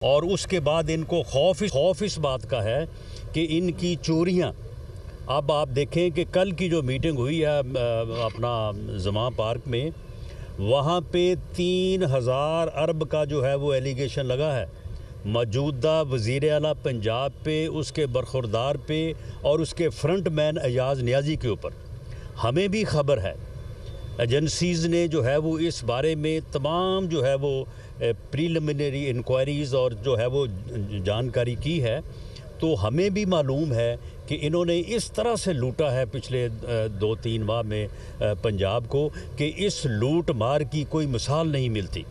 اور اس کے بعد ان کو خوف اس بات کا ہے کہ ان کی چوریاں. اب آپ دیکھیں کہ کل کی جو میٹنگ ہوئی ہے اپنا زماں پارک میں، وہاں پہ 3000 ارب کا جو ہے وہ ایلیگیشن لگا ہے موجودہ وزیر اعلیٰ پنجاب پہ، اس کے برخوردار پہ اور اس کے فرنٹ مین ایاز نیازی کے اوپر. ہمیں بھی خبر ہے، ایجنسیز نے جو ہے وہ اس بارے میں تمام جو ہے وہ پریلیمنری انکوائریز اور جو ہے وہ جانکاری کی ہے. تو ہمیں بھی معلوم ہے کہ انہوں نے اس طرح سے لوٹا ہے پچھلے 2-3 ماہ میں پنجاب کو کہ اس لوٹ مار کی کوئی مثال نہیں ملتی.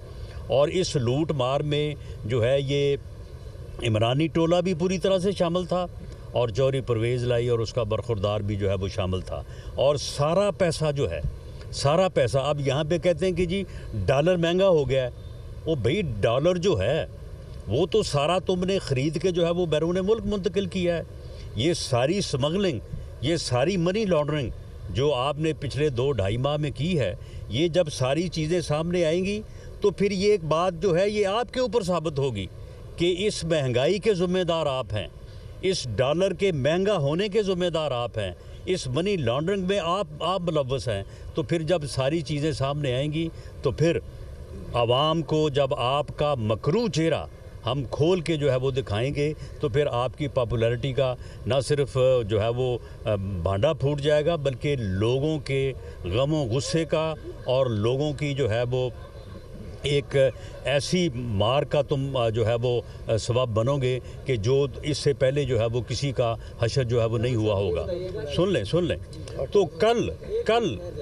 اور اس لوٹ مار میں جو ہے یہ عمرانی ٹولہ بھی پوری طرح سے شامل تھا اور جوہری پرویز لائی اور اس کا برخوردار بھی جو ہے وہ شامل تھا. اور سارا پیسہ جو ہے، سارا پیسہ اب یہاں پہ کہتے ہیں کہ جی ڈالر مہنگا ہو گیا ہے. وہ بھئی ڈالر جو ہے وہ تو سارا تم نے خرید کے جو ہے وہ بیرون ملک منتقل کیا ہے. یہ ساری سمگلنگ، یہ ساری منی لانڈرنگ جو آپ نے پچھلے 2-2.5 ماہ میں کی ہے، یہ جب ساری چیزیں سامنے آئیں گی تو پھر یہ ایک بات جو ہے یہ آپ کے اوپر ثابت ہوگی کہ اس مہنگائی کے ذمہ دار آپ ہیں، اس ڈالر کے مہنگا ہونے کے ذمہ دار آپ ہیں، اس منی لانڈرنگ میں آپ ملوث ہیں. تو پھر جب ساری چیزیں سامنے آئیں گی تو پھر عوام کو جب آپ کا مکروہ چہرہ ہم کھول کے جو ہے وہ دکھائیں گے تو پھر آپ کی پاپولیرٹی کا نہ صرف جو ہے وہ بھانڈا پھوٹ جائے گا بلکہ لوگوں کے غم و غصے کا اور لوگوں کی جو ہے وہ ایک ایسی مار کا تم جو ہے وہ سبب بنو گے کہ جو اس سے پہلے جو ہے وہ کسی کا حشر جو ہے وہ نہیں ہوا ہوگا. سن لیں تو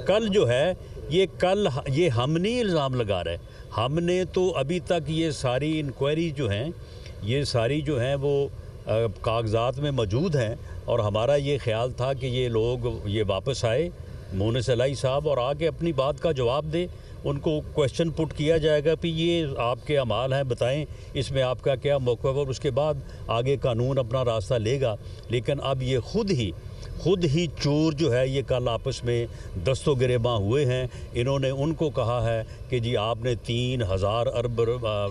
کل جو ہے یہ ہم نہیں الزام لگا رہے. ہم نے تو ابھی تک یہ ساری انکوائری جو ہیں، یہ ساری جو ہیں وہ کاغذات میں موجود ہیں اور ہمارا یہ خیال تھا کہ یہ لوگ یہ واپس آئے مونس علائی صاحب اور آ کے اپنی بات کا جواب دے. ان کو کویشچن پٹ کیا جائے گا کہ یہ آپ کے اعمال ہیں، بتائیں اس میں آپ کا کیا موقف ہے، اور اس کے بعد آگے قانون اپنا راستہ لے گا. لیکن اب یہ خود ہی چور جو ہے یہ کل آپس میں دست و گریباں ہوئے ہیں. انہوں نے ان کو کہا ہے کہ جی آپ نے 3000 ارب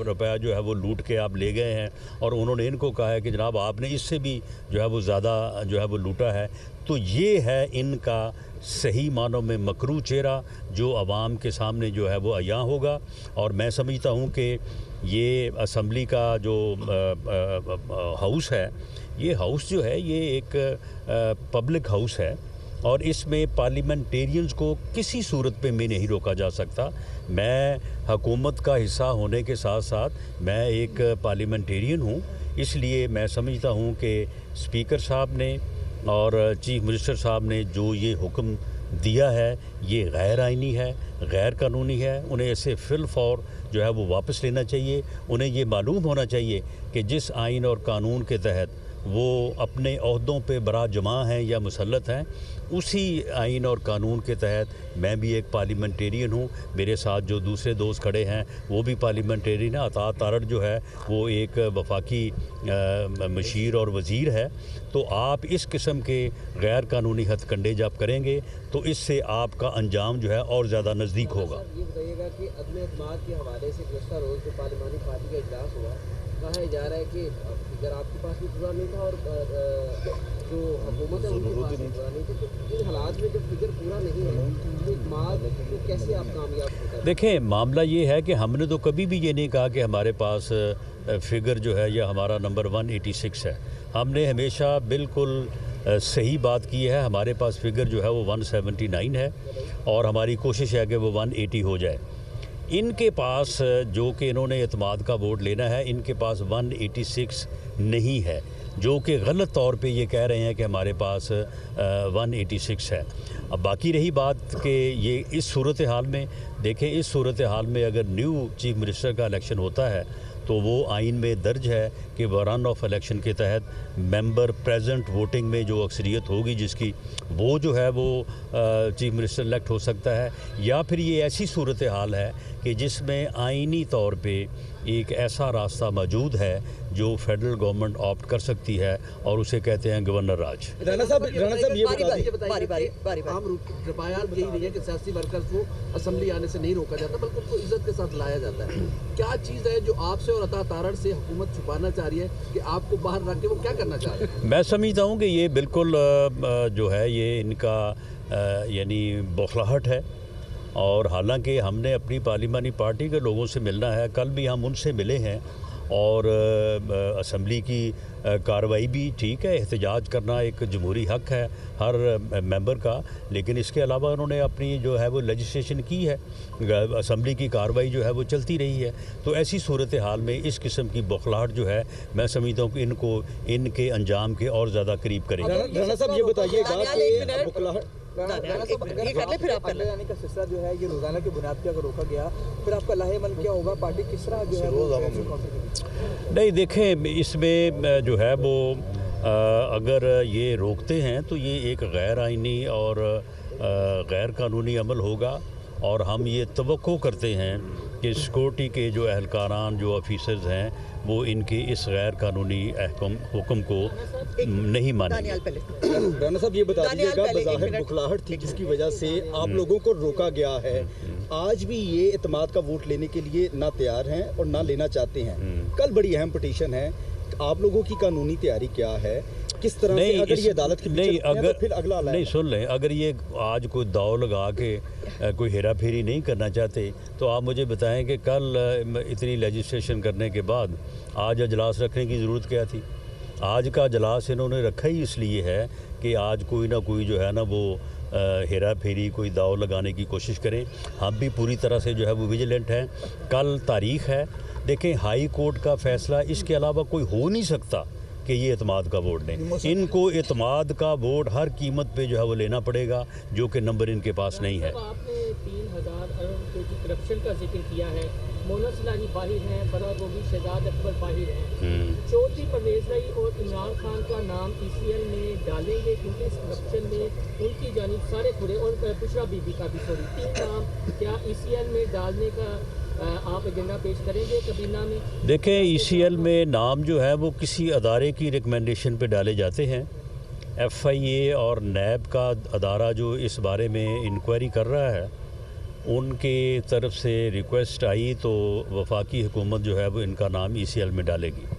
روپیہ جو ہے وہ لوٹ کے آپ لے گئے ہیں، اور انہوں نے ان کو کہا ہے کہ جناب آپ نے اس سے بھی جو ہے وہ زیادہ جو ہے وہ لوٹا ہے. تو یہ ہے ان کا صحیح معنوں میں مکروہ چہرہ جو عوام کے سامنے جو ہے وہ عیاں ہوگا. اور میں سمجھتا ہوں کہ یہ اسمبلی کا جو ہاؤس ہے، یہ ہاؤس جو ہے یہ ایک پبلک ہاؤس ہے اور اس میں پارلیمنٹیرینز کو کسی صورت پہ میں نہیں روکا جا سکتا. میں حکومت کا حصہ ہونے کے ساتھ ساتھ میں ایک پارلیمنٹیرین ہوں، اس لیے میں سمجھتا ہوں کہ اسپیکر صاحب نے اور چیف منسٹر صاحب نے جو یہ حکم دیا ہے یہ غیر آئینی ہے، غیر قانونی ہے. انہیں اسے فی الفور جو ہے وہ واپس لینا چاہیے. انہیں یہ معلوم ہونا چاہیے کہ جس آئین اور قانون کے تحت وہ اپنے عہدوں پہ برا جمع ہیں یا مسلط ہیں، اسی آئین اور قانون کے تحت میں بھی ایک پارلیمنٹیرین ہوں. میرے ساتھ جو دوسرے دوست کھڑے ہیں وہ بھی پارلیمنٹیرین ہیں. عطا تارڑ جو ہے وہ ایک وفاقی مشیر اور وزیر ہے. تو آپ اس قسم کے غیر قانونی ہتھ کنڈے جب کریں گے تو اس سے آپ کا انجام جو ہے اور زیادہ نزدیک ہوگا. یہ بتائیے گا کہ عدم اعتماد کے حوالے سے گزشتہ روز جو پارلیمانی پارٹی کا اجلاس ہوا، کہا جا رہا ہے کہ فگر آپ کے پاس بھی پورا نہیں تھا اور جو حکومت ہے ان کے پاس بھی پورا نہیں تھا. تو ان حالات میں جب فگر پورا نہیں ہے تو اعتماد کو کیسے آپ کامیاب ہوتا ہے؟ دیکھیں معاملہ یہ ہے کہ ہم نے تو کبھی بھی یہ نہیں کہا کہ ہمارے پاس فگر جو ہے یا ہمارا نمبر 186 ہے. ہم نے ہمیشہ بالکل صحیح بات کی ہے. ہمارے پاس فگر جو ہے وہ 179 ہے اور ہماری کوشش ہے کہ وہ 180 ہو جائے. ان کے پاس جو کہ انہوں نے اعتماد کا ووٹ لینا ہے، ان کے پاس 186 نہیں ہے، جو کہ غلط طور پہ یہ کہہ رہے ہیں کہ ہمارے پاس 186 ہے. اب باقی رہی بات کہ یہ اس صورتحال میں دیکھیں، اس صورتحال میں اگر نیو چیف منسٹر کا الیکشن ہوتا ہے تو وہ آئین میں درج ہے کہ وہ رن آف الیکشن کے تحت ممبر پریزنٹ ووٹنگ میں جو اکثریت ہوگی جس کی، وہ جو ہے وہ چیف منسٹر الیکٹ ہو سکتا ہے. یا پھر یہ ایسی صورتحال ہے کہ جس میں آئینی طور پہ ایک ایسا راستہ موجود ہے جو فیڈرل گورنمنٹ آپٹ کر سکتی ہے اور اسے کہتے ہیں گورنر راج۔ رانا صاحب یہ عام روایات یہی نہیں ہے کہ سیاسی ورکرز کو اسمبلی آنے سے نہیں روکا جاتا بلکہ ان کو عزت کے ساتھ لایا جاتا ہے۔ کیا چیز ہے جو آپ سے اور عطا تارڑ سے حکومت چھپانا چاہ رہی ہے کہ آپ کو باہر رکھ کے وہ کیا کرنا چاہ رہے ہیں؟ میں سمجھتا ہوں کہ یہ بالکل جو ہے یہ ان کا یعنی بوکھلاہٹ ہے، اور حالانکہ ہم نے اپنی پارلیمانی پارٹی کے لوگوں سے ملنا ہے، کل بھی ہم ان سے ملے ہیں، اور اسمبلی کی کارروائی بھی ٹھیک ہے، احتجاج کرنا ایک جمہوری حق ہے ہر ممبر کا، لیکن اس کے علاوہ انہوں نے اپنی جو ہے وہ لیجسلیشن کی ہے، اسمبلی کی کارروائی جو ہے وہ چلتی رہی ہے۔ تو ایسی صورتحال میں اس قسم کی بوکھلاہٹ جو ہے میں سمجھتا ہوں کہ ان کو ان کے انجام کے اور زیادہ قریب کرے گا۔ رانا صاحب یہ بتائیے گا کہ بوکھلاہٹ کا سلسلہ جو ہے یہ روزانہ کی بنیاد پہ اگر روکا گیا پھر آپ کا لاہے عمل کیا ہوگا؟ پارٹی کس طرح جو ہے نہیں دیکھیں، اس میں جو ہے وہ اگر یہ روکتے ہیں تو یہ ایک غیر آئینی اور غیر قانونی عمل ہوگا، اور ہم یہ توقع کرتے ہیں کہ سیکورٹی کے جو اہلکاران جو آفیسرز ہیں وہ ان کے اس غیر قانونی حکم کو نہیں مانیں گے۔ رانا صاحب یہ بتا دیجیے گا، بظاہر بوکھلاہٹ تھی جس کی وجہ سے آپ لوگوں کو روکا گیا ہے، آج بھی یہ اعتماد کا ووٹ لینے کے لیے نہ تیار ہیں اور نہ لینا چاہتے ہیں۔ کل بڑی اہم پٹیشن ہے، آپ لوگوں کی قانونی تیاری کیا ہے؟ کس طرح سے اگر یہ عدالت کی نہیں سن لیں، اگر یہ آج کوئی داؤ لگا کے کوئی ہیرا پھیری نہیں کرنا چاہتے تو آپ مجھے بتائیں کہ کل اتنی لیجسلیشن کرنے کے بعد آج اجلاس رکھنے کی ضرورت کیا تھی؟ آج کا اجلاس انہوں نے رکھا ہی اس لیے ہے کہ آج کوئی نہ کوئی جو ہے نا وہ ہیرا پھیری کوئی داؤ لگانے کی کوشش کریں۔ ہم بھی پوری طرح سے جو ہے وہ ویجیلنٹ ہیں۔ کل تاریخ ہے، دیکھیں ہائی کورٹ کا فیصلہ، اس کے علاوہ کوئی ہو نہیں سکتا کہ یہ اعتماد کا ووٹ دیں۔ ان کو اعتماد کا ووٹ ہر قیمت پہ جو ہے وہ لینا پڑے گا، جو کہ نمبر ان کے پاس نہیں ہے۔ آپ نے 3000 ارب روپے کی کرپشن کا ذکر کیا ہے، مونا سلاحی باہر ہیں، برا گوگی شہزاد اکبر باہر ہیں، چودھری پرویز رائی اور عمران خان کا نام ای سی ایل میں ڈالیں گے کیونکہ اس کرپشن میں ان کی جانب سارے کھڑے، اور بشرا بی بی کا بھی تین نام کیا ای سی ایل میں ڈالنے کا آپ ایجنڈا پیش کریں گے کابینہ میں؟ دیکھیں ای سی ایل میں نام جو ہے وہ کسی ادارے کی ریکمنڈیشن پہ ڈالے جاتے ہیں۔ ایف آئی اے اور نیب کا ادارہ جو اس بارے میں انکوائری کر رہا ہے، ان کے طرف سے ریکویسٹ آئی تو وفاقی حکومت جو ہے وہ ان کا نام ای سی ایل میں ڈالے گی۔